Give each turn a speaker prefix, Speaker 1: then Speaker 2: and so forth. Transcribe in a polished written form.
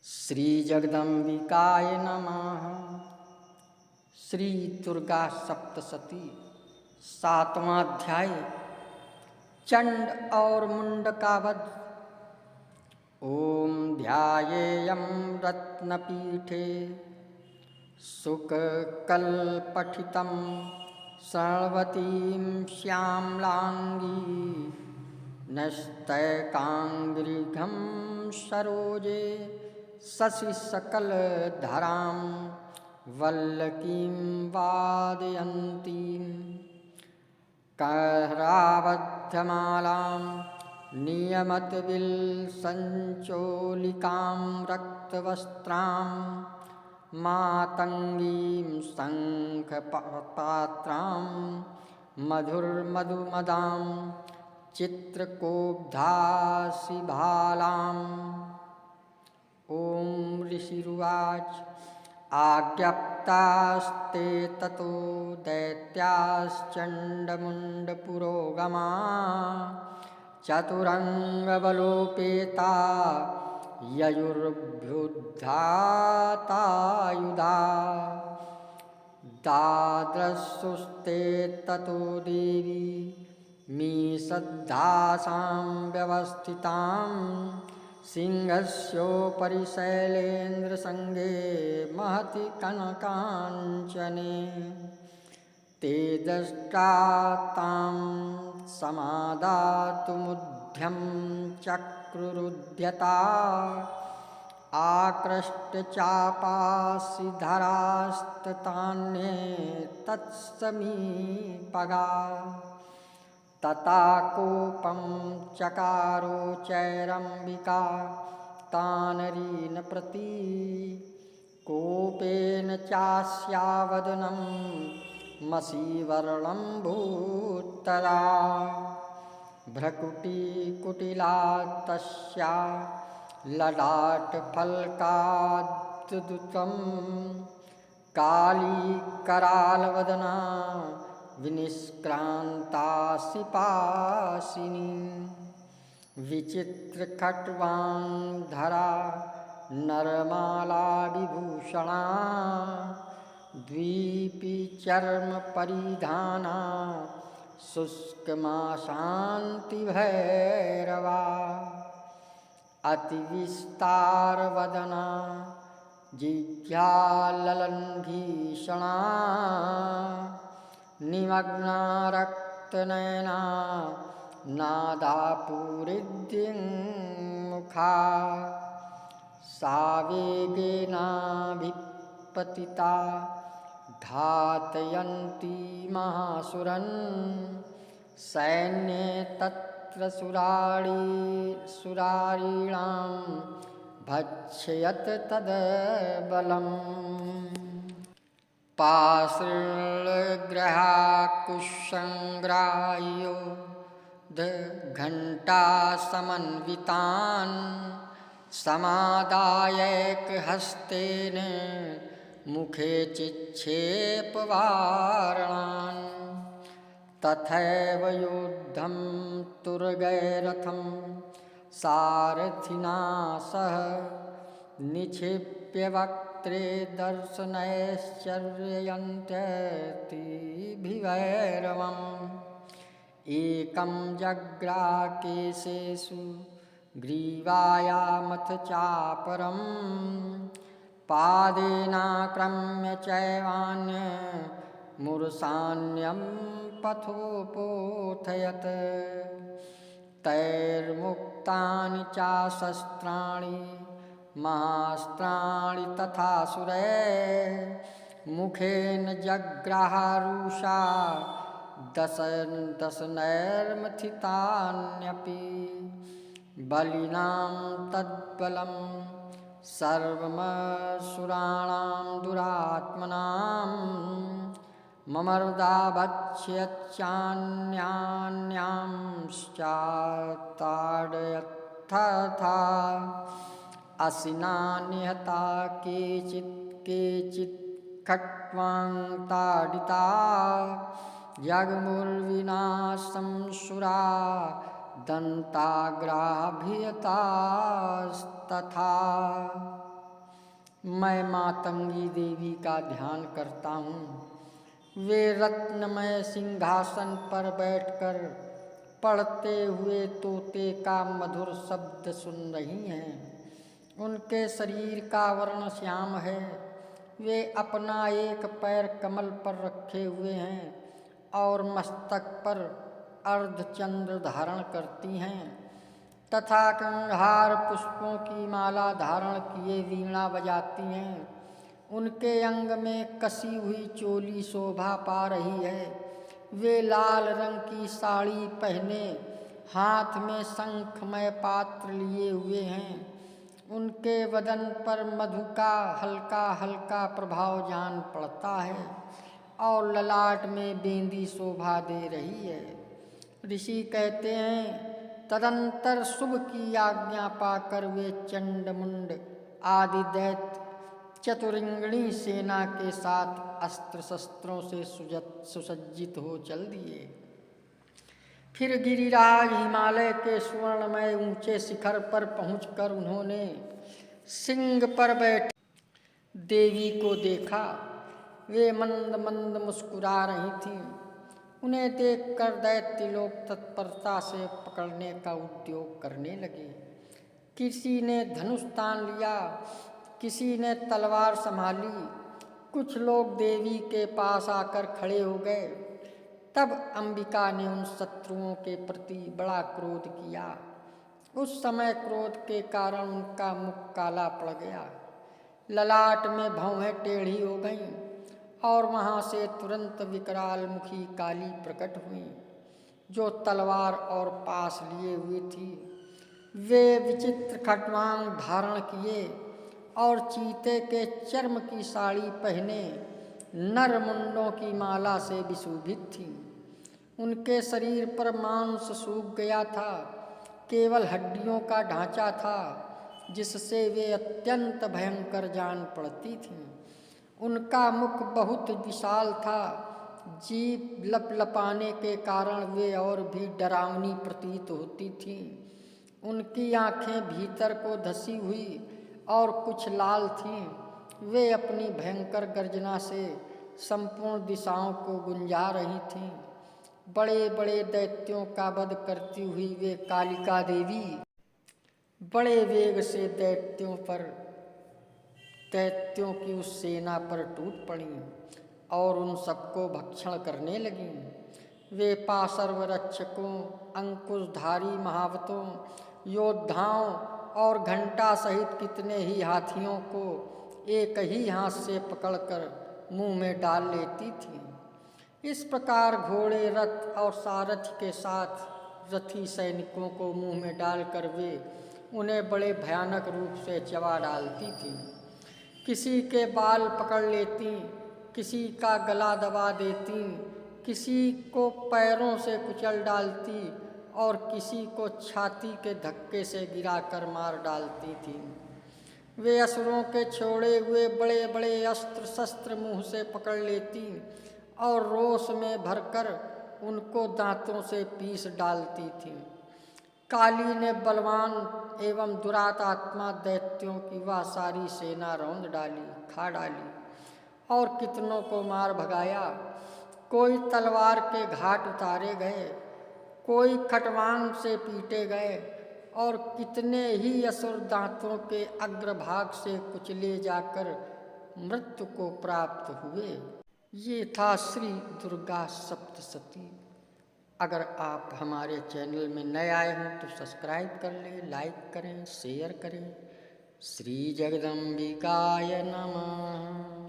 Speaker 1: श्री जगदम्बिकाय नमः। श्री दुर्गा सप्तशती सातवां अध्याय चंड और मुंड का वध। ओम ध्यायेयं रत्नपीठे सुखकल्पठितं शर्वतीं श्यामलांगी नस्तैकांग्रिघं सरोजे शशिसकलधरां वल्लकीं वादयन्तीं कराबद्धमालां नियमतविलसञ्चोलिकां रक्तवस्त्रां मातङ्गीं शङ्खपात्रां मधुर्मधुमदां चित्रकोब्धासिभालाम्। ॐ ऋषिरुवाच आज्ञप्तास्ते ततो दैत्याश्चण्डमुण्डपुरोगमा चतुरङ्गबलोपेता ययुर्भ्युद्धातायुधा दादृशुस्ते ततो देवी मीषद्धासां व्यवस्थितां सिंहस्योपरि शैलेन्द्रसंगे महति कनकाञ्चने तेजष्टा तां समादातुमुद्यं चक्रुरुद्यता आकृष्टचापासिधरास्ततान्ये तत्समीपगा तथा कोपं चकारो चैरम्बिका तानरीन् प्रति कोपेन चास्यावदनं मसीवर्णं भूत्तदा भ्रकुटिकुटिला तस्या ललाटफलकाद्युतं कालीकरालवदना विनिष्क्रान्तासिपासिनी विचित्रखट्वाङ्धरा नरमालाविभूषणा द्वीपीचर्मपरिधाना शुष्कमाशान्तिभैरवा अतिविस्तारवदना जिह्वाललन्भीषणा निमग्ना रक्तनयना नादापूरिद्युङ्मुखा सा वेगेनाभिपतिता घातयन्ती महासुरन् सैन्ये तत्र सुरारीणां भक्षयत् तद्बलम् पाशुलग्रहाकुशङ्ग्राह्योद्धघण्टासमन्वितान् समादायैकहस्तेन मुखे चिक्षेपवारणान् तथैव योद्धं तुरगैरथं सारथिना सह निक्षिप्य वक्त्रे दर्शनैश्चर्ययन्त्यतिभिवैरवम् एकं जग्राकेशेषु ग्रीवायामथ चापरं पादेनाक्रम्य चैवान्यमुरसान्यं पथोपोथयत् तैर्मुक्तानि च शस्त्राणि महास्त्राणि तथासुरैः मुखेन जग्राहारुषा दशनैर्मथितान्यपि बलिनां तद्बलं सर्वमसुराणां दुरात्मनां ममर्दा भक्ष्यच्चान्यान्यांश्चाताडयत्था असिना निहता केचित् खट्वाङ्ताडिता जगमुर्विनाशं सुरा दन्ताग्राभियतास्तथा मैं मातंगी देवी का ध्यान करता हूँ। वे रत्नमय सिंहासन पर बैठकर पढ़ते हुए तोते का मधुर शब्द सुन रही हैं। उनके शरीर का वर्ण श्याम है। वे अपना एक पैर कमल पर रखे हुए हैं और मस्तक पर अर्धचंद्र धारण करती हैं तथा कंगहार पुष्पों की माला धारण किए वीणा बजाती हैं। उनके अंग में कसी हुई चोली शोभा पा रही है। वे लाल रंग की साड़ी पहने हाथ में शंखमय पात्र लिए हुए हैं। उनके बदन पर मधु का हल्का हल्का प्रभाव जान पड़ता है और ललाट में बेंदी शोभा दे रही है। ऋषि कहते हैं, तदंतर शुभ की आज्ञा पाकर वे चंडमुंड आदि दैत्य चतुरिंगणी सेना के साथ अस्त्र शस्त्रों से सुसज्जित हो चल दिए। फिर गिरिराज हिमालय के स्वर्णमय ऊंचे शिखर पर पहुंचकर उन्होंने सिंह पर बैठी देवी को देखा। वे मंद मंद मुस्कुरा रही थीं। उन्हें देखकर दैत्य लोग तत्परता से पकड़ने का उद्योग करने लगे। किसी ने धनुष तान लिया, किसी ने तलवार संभाली। कुछ लोग देवी के पास आकर खड़े हो गए। तब अंबिका ने उन शत्रुओं के प्रति बड़ा क्रोध किया। उस समय क्रोध के कारण उनका मुख काला पड़ गया, ललाट में भौहें टेढ़ी हो गईं और वहाँ से तुरंत विकराल मुखी काली प्रकट हुई जो तलवार और पास लिए हुई थी। वे विचित्र खट्वांग धारण किए और चीते के चर्म की साड़ी पहने नर मुंडों की माला से विशोभित थी। उनके शरीर पर मांस सूख गया था, केवल हड्डियों का ढांचा था जिससे वे अत्यंत भयंकर जान पड़ती थीं। उनका मुख बहुत विशाल था, जीभ लपलपाने के कारण वे और भी डरावनी प्रतीत होती थीं। उनकी आंखें भीतर को धसी हुई और कुछ लाल थीं। वे अपनी भयंकर गर्जना से संपूर्ण दिशाओं को गुंजा रही थीं। बड़े बड़े दैत्यों का वध करती हुई वे कालिका देवी बड़े वेग से दैत्यों की उस सेना पर टूट पड़ी और उन सबको भक्षण करने लगीं। वे पाशर्व रक्षकों, अंकुशधारी महावतों, योद्धाओं और घंटा सहित कितने ही हाथियों को एक ही हाथ से पकड़कर मुंह में डाल लेती थीं। इस प्रकार घोड़े, रथ और सारथी के साथ रथी सैनिकों को मुंह में डालकर वे उन्हें बड़े भयानक रूप से चबा डालती थीं। किसी के बाल पकड़ लेती, किसी का गला दबा देती, किसी को पैरों से कुचल डालती और किसी को छाती के धक्के से गिराकर मार डालती थीं। वे असुरों के छोड़े हुए बड़े बड़े अस्त्र शस्त्र मुंह से पकड़ लेती और रोष में भरकर उनको दांतों से पीस डालती थीं। काली ने बलवान एवं दुरात्मा दैत्यों की वह सारी सेना रौंद डाली, खा डाली और कितनों को मार भगाया। कोई तलवार के घाट उतारे गए, कोई खटवांग से पीटे गए और कितने ही असुर दांतों के अग्रभाग से कुचले जाकर मृत्यु को प्राप्त हुए। ये था श्री दुर्गा सप्तशती। अगर आप हमारे चैनल में नए आए हों तो सब्सक्राइब कर लें, लाइक करें, शेयर करें। श्री जगदम्बिकाय नमः।